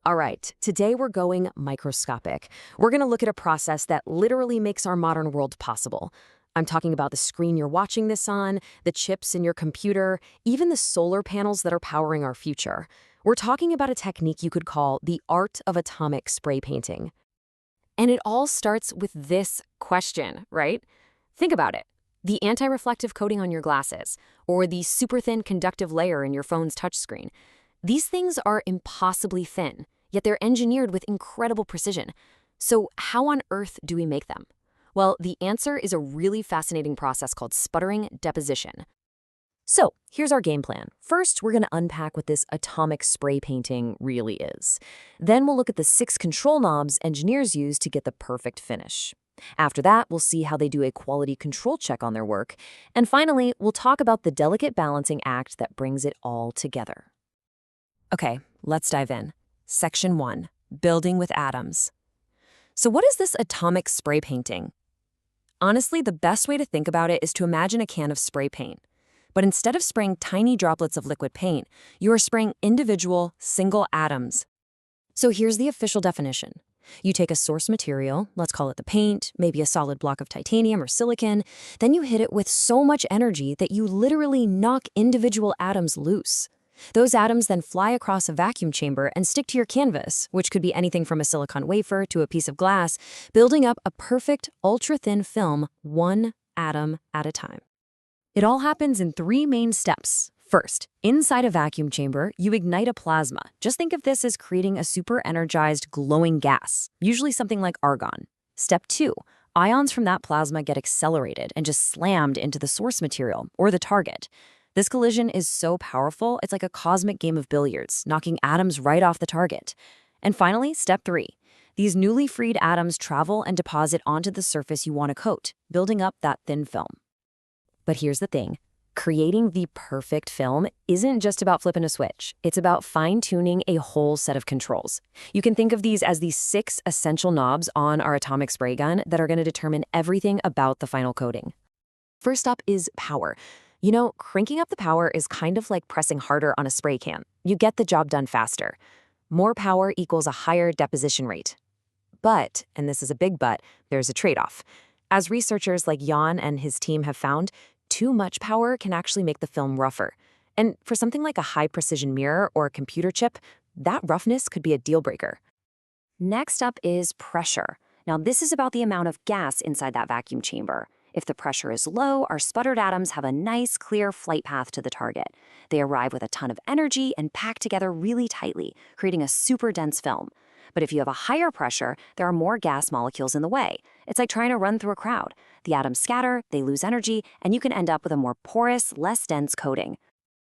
All right, today we're going microscopic. We're going to look at a process that literally makes our modern world possible. I'm talking about the screen you're watching this on, the chips in your computer, even the solar panels that are powering our future. We're talking about a technique you could call the art of atomic spray painting. And it all starts with this question, right? Think about it. The anti-reflective coating on your glasses, or the super thin conductive layer in your phone's touchscreen. These things are impossibly thin, yet they're engineered with incredible precision. So how on earth do we make them? Well, the answer is a really fascinating process called sputtering deposition. So here's our game plan. First, we're going to unpack what this atomic spray painting really is. Then we'll look at the 6 control knobs engineers use to get the perfect finish. After that, we'll see how they do a quality control check on their work. And finally, we'll talk about the delicate balancing act that brings it all together. Okay, let's dive in. Section 1, Building with Atoms. So what is this atomic spray painting? Honestly, the best way to think about it is to imagine a can of spray paint. But instead of spraying tiny droplets of liquid paint, you are spraying individual, single atoms. So here's the official definition. You take a source material, let's call it the paint, maybe a solid block of titanium or silicon, then you hit it with so much energy that you literally knock individual atoms loose. Those atoms then fly across a vacuum chamber and stick to your canvas, which could be anything from a silicon wafer to a piece of glass, building up a perfect, ultra-thin film, one atom at a time. It all happens in 3 main steps. First, inside a vacuum chamber, you ignite a plasma. Just think of this as creating a super-energized, glowing gas, usually something like argon. Step 2, ions from that plasma get accelerated and just slammed into the source material, or the target. This collision is so powerful, it's like a cosmic game of billiards, knocking atoms right off the target. And finally, step 3. These newly freed atoms travel and deposit onto the surface you want to coat, building up that thin film. But here's the thing. Creating the perfect film isn't just about flipping a switch. It's about fine-tuning a whole set of controls. You can think of these as the 6 essential knobs on our atomic spray gun that are going to determine everything about the final coating. First up is power. You know, cranking up the power is kind of like pressing harder on a spray can. You get the job done faster. More power equals a higher deposition rate. But, and this is a big but, there's a trade-off. As researchers like Jan and his team have found, too much power can actually make the film rougher. And for something like a high-precision mirror or a computer chip, that roughness could be a deal-breaker. Next up is pressure. Now, this is about the amount of gas inside that vacuum chamber. If the pressure is low, our sputtered atoms have a nice, clear flight path to the target. They arrive with a ton of energy and pack together really tightly, creating a super dense film. But if you have a higher pressure, there are more gas molecules in the way. It's like trying to run through a crowd. The atoms scatter, they lose energy, and you can end up with a more porous, less dense coating.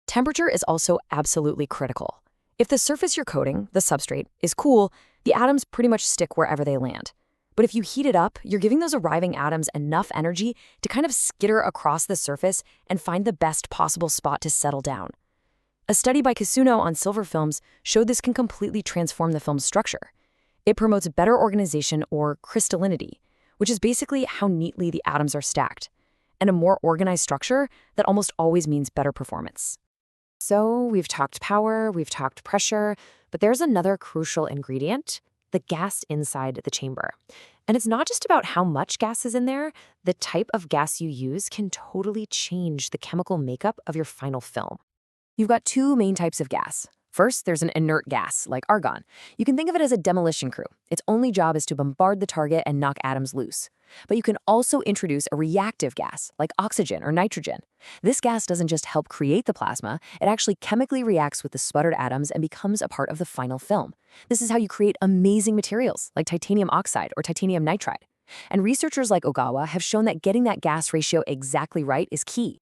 Temperature is also absolutely critical. If the surface you're coating, the substrate, is cool, the atoms pretty much stick wherever they land. But if you heat it up, you're giving those arriving atoms enough energy to kind of skitter across the surface and find the best possible spot to settle down. A study by Kasuno on silver films showed this can completely transform the film's structure. It promotes better organization or crystallinity, which is basically how neatly the atoms are stacked, and a more organized structure that almost always means better performance. So we've talked power, we've talked pressure, but there's another crucial ingredient: the gas inside the chamber. And it's not just about how much gas is in there. The type of gas you use can totally change the chemical makeup of your final film. You've got 2 main types of gas. First, there's an inert gas, like argon. You can think of it as a demolition crew. Its only job is to bombard the target and knock atoms loose. But you can also introduce a reactive gas, like oxygen or nitrogen. This gas doesn't just help create the plasma, it actually chemically reacts with the sputtered atoms and becomes a part of the final film. This is how you create amazing materials, like titanium oxide or titanium nitride. And researchers like Ogawa have shown that getting that gas ratio exactly right is key.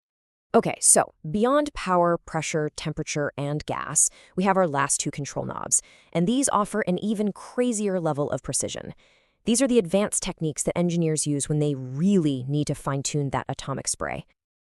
Okay, so beyond power, pressure, temperature, and gas, we have our last 2 control knobs, and these offer an even crazier level of precision. These are the advanced techniques that engineers use when they really need to fine-tune that atomic spray.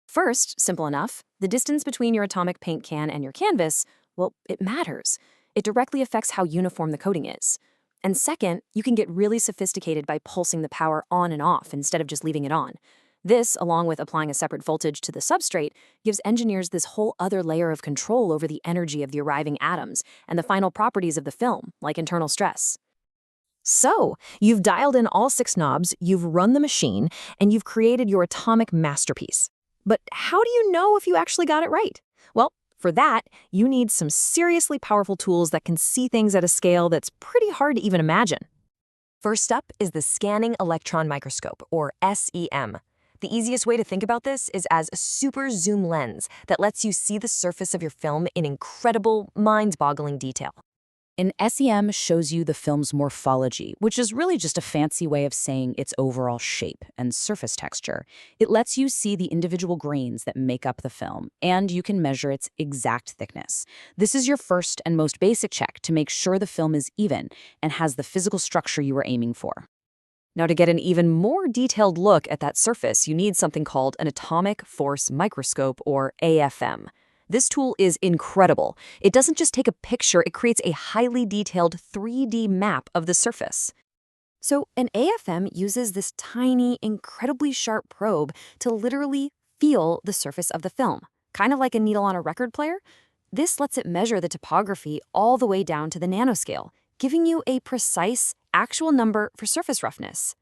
First, simple enough, the distance between your atomic paint can and your canvas, well, it matters. It directly affects how uniform the coating is. And second, you can get really sophisticated by pulsing the power on and off instead of just leaving it on. This, along with applying a separate voltage to the substrate, gives engineers this whole other layer of control over the energy of the arriving atoms and the final properties of the film, like internal stress. So, you've dialed in all 6 knobs, you've run the machine, and you've created your atomic masterpiece. But how do you know if you actually got it right? Well, for that, you need some seriously powerful tools that can see things at a scale that's pretty hard to even imagine. First up is the Scanning Electron Microscope, or SEM. The easiest way to think about this is as a super zoom lens that lets you see the surface of your film in incredible, mind-boggling detail. An SEM shows you the film's morphology, which is really just a fancy way of saying its overall shape and surface texture. It lets you see the individual grains that make up the film, and you can measure its exact thickness. This is your first and most basic check to make sure the film is even and has the physical structure you were aiming for. Now, to get an even more detailed look at that surface, you need something called an atomic force microscope, or AFM. This tool is incredible. It doesn't just take a picture, it creates a highly detailed 3D map of the surface. So an AFM uses this tiny, incredibly sharp probe to literally feel the surface of the film, kind of like a needle on a record player. This lets it measure the topography all the way down to the nanoscale, giving you a precise, actual number for surface roughness.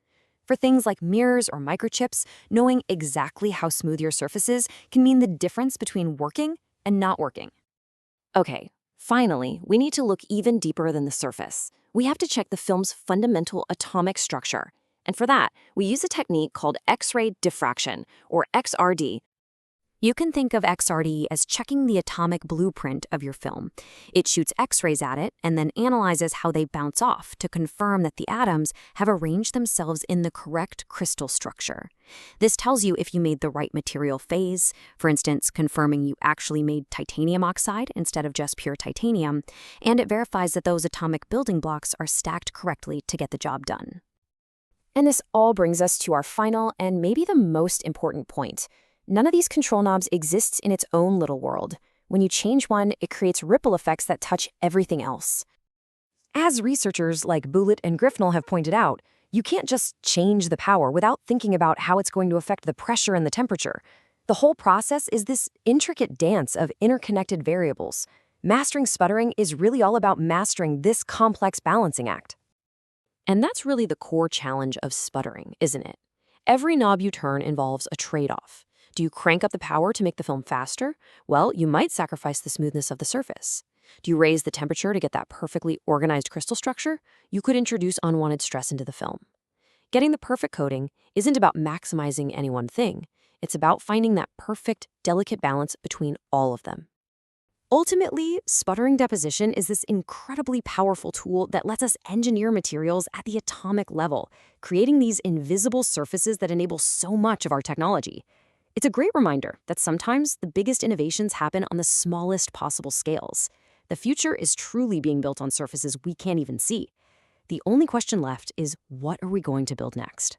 For things like mirrors or microchips, knowing exactly how smooth your surface is can mean the difference between working and not working. Okay, finally, we need to look even deeper than the surface. We have to check the film's fundamental atomic structure. And for that, we use a technique called X-ray Diffraction, or XRD. You can think of XRD as checking the atomic blueprint of your film. It shoots X-rays at it and then analyzes how they bounce off to confirm that the atoms have arranged themselves in the correct crystal structure. This tells you if you made the right material phase, for instance, confirming you actually made titanium oxide instead of just pure titanium, and it verifies that those atomic building blocks are stacked correctly to get the job done. And this all brings us to our final and maybe the most important point. None of these control knobs exists in its own little world. When you change one, it creates ripple effects that touch everything else. As researchers like Bullitt and Griffnell have pointed out, you can't just change the power without thinking about how it's going to affect the pressure and the temperature. The whole process is this intricate dance of interconnected variables. Mastering sputtering is really all about mastering this complex balancing act. And that's really the core challenge of sputtering, isn't it? Every knob you turn involves a trade-off. Do you crank up the power to make the film faster? Well, you might sacrifice the smoothness of the surface. Do you raise the temperature to get that perfectly organized crystal structure? You could introduce unwanted stress into the film. Getting the perfect coating isn't about maximizing any one thing. It's about finding that perfect, delicate balance between all of them. Ultimately, sputtering deposition is this incredibly powerful tool that lets us engineer materials at the atomic level, creating these invisible surfaces that enable so much of our technology. It's a great reminder that sometimes the biggest innovations happen on the smallest possible scales. The future is truly being built on surfaces we can't even see. The only question left is, what are we going to build next?